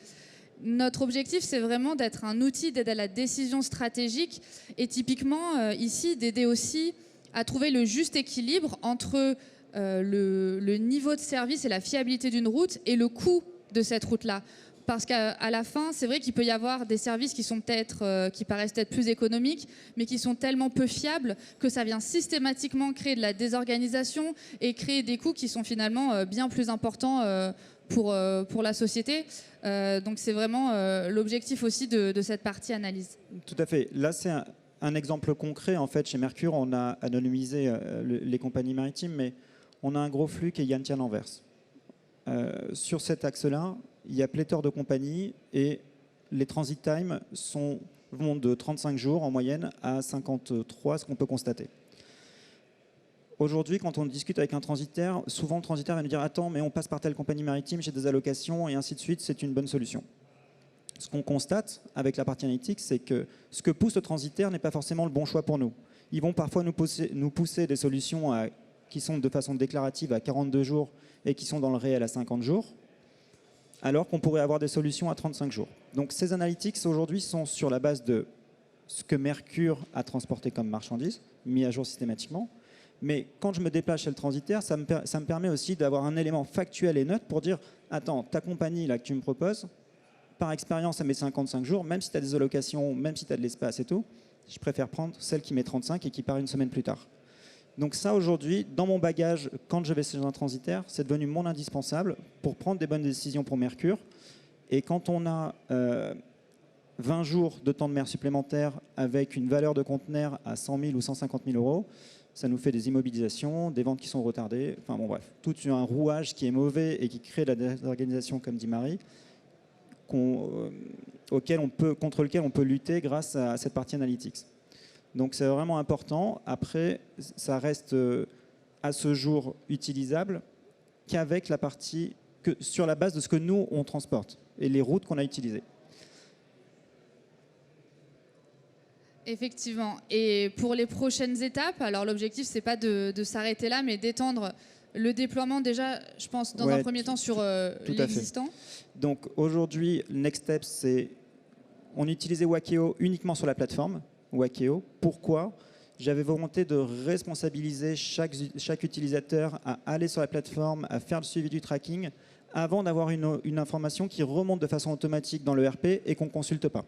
Speaker 2: Notre objectif, c'est vraiment d'être un outil d'aide à la décision stratégique et typiquement, ici, d'aider aussi à trouver le juste équilibre entre le niveau de service et la fiabilité d'une route et le coût de cette route-là. Parce qu'à la fin, c'est vrai qu'il peut y avoir des services qui paraissent peut-être plus économiques, mais qui sont tellement peu fiables que ça vient systématiquement créer de la désorganisation et créer des coûts qui sont finalement bien plus importants pour la société. Donc c'est vraiment l'objectif aussi de cette partie analyse.
Speaker 3: Tout à fait. Là, c'est un exemple concret. En fait, chez Mercure, on a anonymisé les compagnies maritimes, mais on a un gros flux qui est Yantian-Anvers. Sur cet axe-là, il y a pléthore de compagnies et les transit times vont de 35 jours en moyenne à 53, ce qu'on peut constater. Aujourd'hui, quand on discute avec un transitaire, souvent le transitaire va nous dire « Attends, mais on passe par telle compagnie maritime, j'ai des allocations et ainsi de suite, c'est une bonne solution ». Ce qu'on constate avec la partie analytique, c'est que ce que pousse le transitaire n'est pas forcément le bon choix pour nous. Ils vont parfois nous pousser des solutions qui sont de façon déclarative à 42 jours et qui sont dans le réel à 50 jours, alors qu'on pourrait avoir des solutions à 35 jours. Donc ces analytics aujourd'hui sont sur la base de ce que Mercure a transporté comme marchandise, mis à jour systématiquement. Mais quand je me déplace chez le transitaire, ça me permet aussi d'avoir un élément factuel et neutre pour dire « Attends, ta compagnie là, que tu me proposes, par expérience, ça met 55 jours, même si tu as des allocations, même si tu as de l'espace et tout, je préfère prendre celle qui met 35 et qui part une semaine plus tard. » Donc ça, aujourd'hui, dans mon bagage, quand je vais chez un transitaire, c'est devenu mon indispensable pour prendre des bonnes décisions pour Mercure. Et quand on a 20 jours de temps de mer supplémentaire avec une valeur de conteneur à 100 000 ou 150 000 euros, ça nous fait des immobilisations, des ventes qui sont retardées, enfin bon bref, tout un rouage qui est mauvais et qui crée de la désorganisation, comme dit Marie, contre lequel on peut lutter grâce à cette partie analytics. Donc c'est vraiment important. Après, ça reste à ce jour utilisable qu'avec la partie, sur la base de ce que nous, on transporte et les routes qu'on a utilisées.
Speaker 2: Effectivement. Et pour les prochaines étapes, alors l'objectif, c'est pas de s'arrêter là, mais d'étendre le déploiement déjà, je pense, dans un premier temps sur l'existant.
Speaker 3: Donc aujourd'hui, le next step, c'est On utilisait Wakeo uniquement sur la plateforme Wakeo. Pourquoi ? J'avais volonté de responsabiliser chaque utilisateur à aller sur la plateforme, à faire le suivi du tracking, avant d'avoir une information qui remonte de façon automatique dans le RP et qu'on ne consulte pas.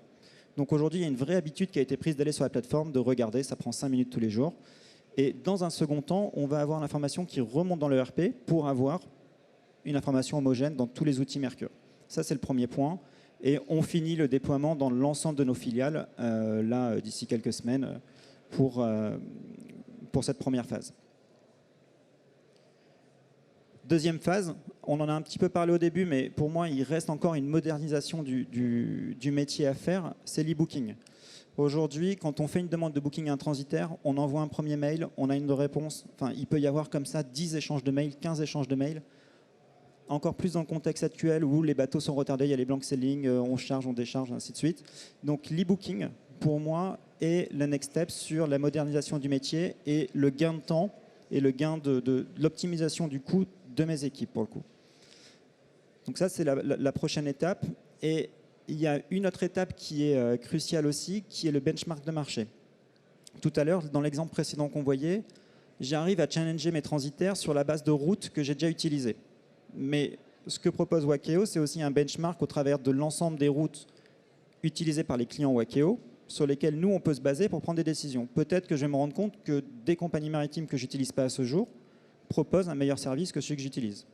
Speaker 3: Donc aujourd'hui, il y a une vraie habitude qui a été prise d'aller sur la plateforme, de regarder, ça prend 5 minutes tous les jours. Et dans un second temps, on va avoir l'information qui remonte dans le RP pour avoir une information homogène dans tous les outils Mercure. Ça, c'est le premier point. Et on finit le déploiement dans l'ensemble de nos filiales, d'ici quelques semaines, pour cette première phase. Deuxième phase, on en a un petit peu parlé au début, mais pour moi, il reste encore une modernisation du métier à faire, c'est l'e-booking. Aujourd'hui, quand on fait une demande de booking intransitaire, on envoie un premier mail, on a une réponse. Enfin, il peut y avoir comme ça 10 échanges de mails, 15 échanges de mails. Encore plus dans le contexte actuel où les bateaux sont retardés, il y a les blank sailing, on charge, on décharge, ainsi de suite. Donc l'e-booking, pour moi, est le next step sur la modernisation du métier et le gain de temps et le gain de l'optimisation du coût de mes équipes, pour le coup. Donc ça, c'est la prochaine étape. Et il y a une autre étape qui est cruciale aussi, qui est le benchmark de marché. Tout à l'heure, dans l'exemple précédent qu'on voyait, j'arrive à challenger mes transitaires sur la base de routes que j'ai déjà utilisées. Mais ce que propose Wakeo, c'est aussi un benchmark au travers de l'ensemble des routes utilisées par les clients Wakeo, sur lesquelles nous, on peut se baser pour prendre des décisions. Peut-être que je vais me rendre compte que des compagnies maritimes que je n'utilise pas à ce jour proposent un meilleur service que celui que j'utilise.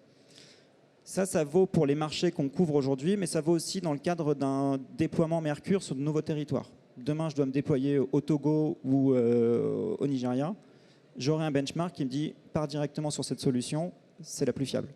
Speaker 3: Ça vaut pour les marchés qu'on couvre aujourd'hui, mais ça vaut aussi dans le cadre d'un déploiement Mercure sur de nouveaux territoires. Demain, je dois me déployer au Togo ou au Nigeria. J'aurai un benchmark qui me dit « pars directement sur cette solution, c'est la plus fiable ».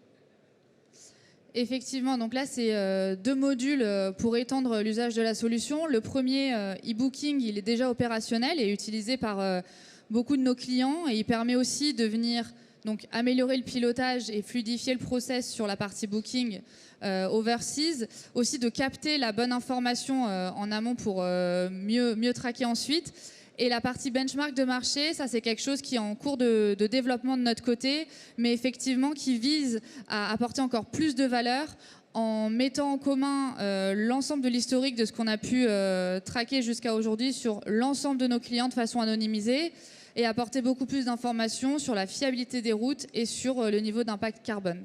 Speaker 2: Effectivement, donc là, c'est 2 modules pour étendre l'usage de la solution. Le premier, e-booking, il est déjà opérationnel et utilisé par beaucoup de nos clients. Et il permet aussi de venir donc, améliorer le pilotage et fluidifier le process sur la partie booking overseas. Aussi de capter la bonne information en amont pour mieux traquer ensuite. Et la partie benchmark de marché, ça c'est quelque chose qui est en cours de développement de notre côté, mais effectivement qui vise à apporter encore plus de valeur en mettant en commun l'ensemble de l'historique de ce qu'on a pu traquer jusqu'à aujourd'hui sur l'ensemble de nos clients de façon anonymisée et apporter beaucoup plus d'informations sur la fiabilité des routes et sur le niveau d'impact carbone.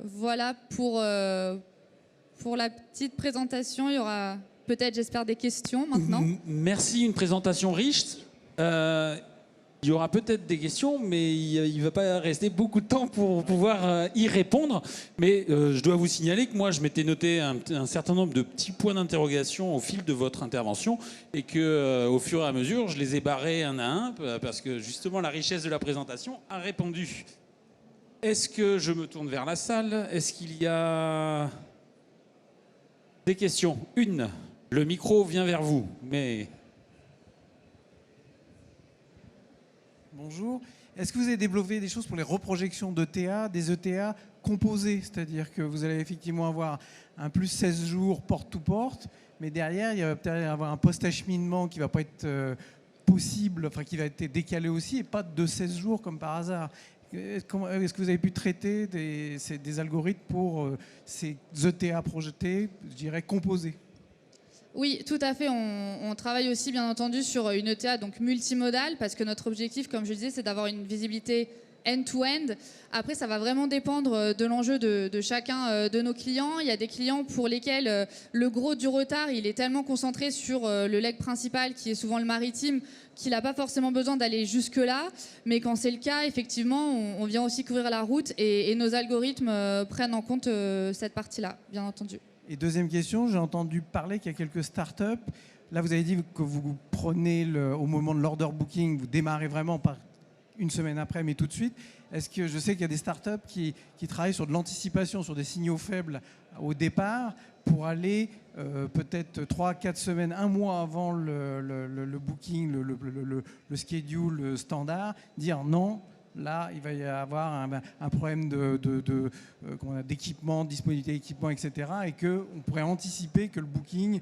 Speaker 2: Voilà pour la petite présentation. Il y aura peut-être, j'espère, des questions maintenant.
Speaker 1: Merci, une présentation riche. Il y aura peut-être des questions, mais il ne va pas rester beaucoup de temps pour pouvoir y répondre. Mais je dois vous signaler que moi, je m'étais noté un certain nombre de petits points d'interrogation au fil de votre intervention et qu'au fur et à mesure, je les ai barrés un à un parce que justement, la richesse de la présentation a répondu. Est-ce que je me tourne vers la salle? Est-ce qu'il y a des questions? Une. Le micro vient vers vous, mais...
Speaker 4: Bonjour. Est-ce que vous avez développé des choses pour les reprojections d'ETA, des ETA composés? C'est-à-dire que vous allez effectivement avoir un plus 16 jours porte-to-porte, mais derrière, il va peut-être y avoir un post-acheminement qui ne va pas être possible, enfin qui va être décalé aussi, et pas de 16 jours comme par hasard. Est-ce que vous avez pu traiter des algorithmes pour ces ETA projetés, je dirais composés?
Speaker 2: Oui, tout à fait. On travaille aussi, bien entendu, sur une ETA donc multimodale, parce que notre objectif, comme je disais, c'est d'avoir une visibilité end-to-end. Après, ça va vraiment dépendre de l'enjeu de chacun de nos clients. Il y a des clients pour lesquels le gros du retard, il est tellement concentré sur le leg principal, qui est souvent le maritime, qu'il n'a pas forcément besoin d'aller jusque-là. Mais quand c'est le cas, effectivement, on vient aussi couvrir la route et nos algorithmes prennent en compte cette partie-là, bien entendu.
Speaker 4: Et deuxième question, j'ai entendu parler qu'il y a quelques startups. Là, vous avez dit que vous prenez, au moment de l'order booking, vous démarrez vraiment par une semaine après, mais tout de suite. Est-ce que je sais qu'il y a des startups qui travaillent sur de l'anticipation, sur des signaux faibles au départ, pour aller peut-être 3-4 semaines, un mois avant le booking, le schedule standard, dire non. Là, il va y avoir un problème d'équipement, disponibilité d'équipement, etc. Et qu'on pourrait anticiper que le booking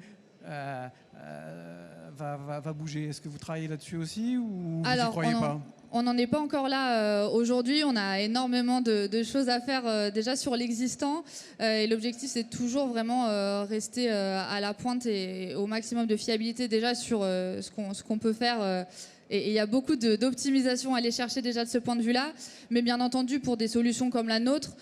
Speaker 4: va bouger. Est-ce que vous travaillez là-dessus aussi ou vous n'y croyez pas?
Speaker 2: On n'en est pas encore là aujourd'hui. On a énormément de choses à faire déjà sur l'existant. Et l'objectif, c'est toujours vraiment rester à la pointe et au maximum de fiabilité déjà sur ce qu'on peut faire. Et il y a beaucoup d'optimisation à aller chercher déjà de ce point de vue-là. Mais bien entendu, pour des solutions comme la nôtre,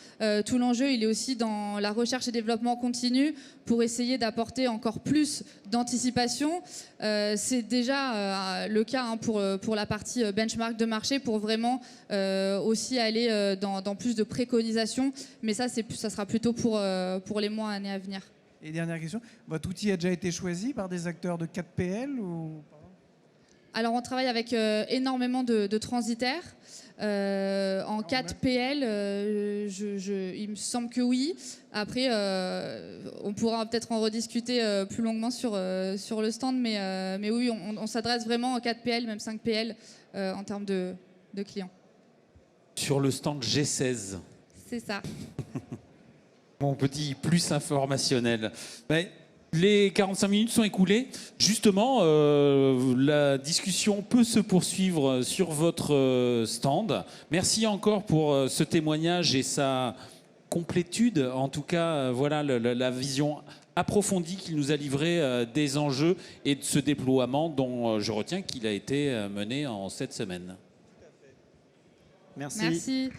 Speaker 2: tout l'enjeu, il est aussi dans la recherche et développement continu pour essayer d'apporter encore plus d'anticipation. C'est déjà le cas pour la partie benchmark de marché, pour vraiment aussi aller dans plus de préconisation. Mais ça sera plutôt pour les mois, années à venir.
Speaker 4: Et dernière question, votre outil a déjà été choisi par des acteurs de 4PL ou...
Speaker 2: Alors, on travaille avec énormément de transitaires. En 4PL, il me semble que oui. Après, on pourra peut-être en rediscuter plus longuement sur le stand. Mais oui, on s'adresse vraiment en 4PL, même 5PL, en termes de clients.
Speaker 1: Sur le stand G16.
Speaker 2: C'est ça.
Speaker 1: Mon petit plus informationnel. Mais les 45 minutes sont écoulées. Justement, la discussion peut se poursuivre sur votre stand. Merci encore pour ce témoignage et sa complétude. En tout cas, voilà la vision approfondie qu'il nous a livrée des enjeux et de ce déploiement dont je retiens qu'il a été mené en 7 semaines.
Speaker 3: Merci.
Speaker 2: Merci.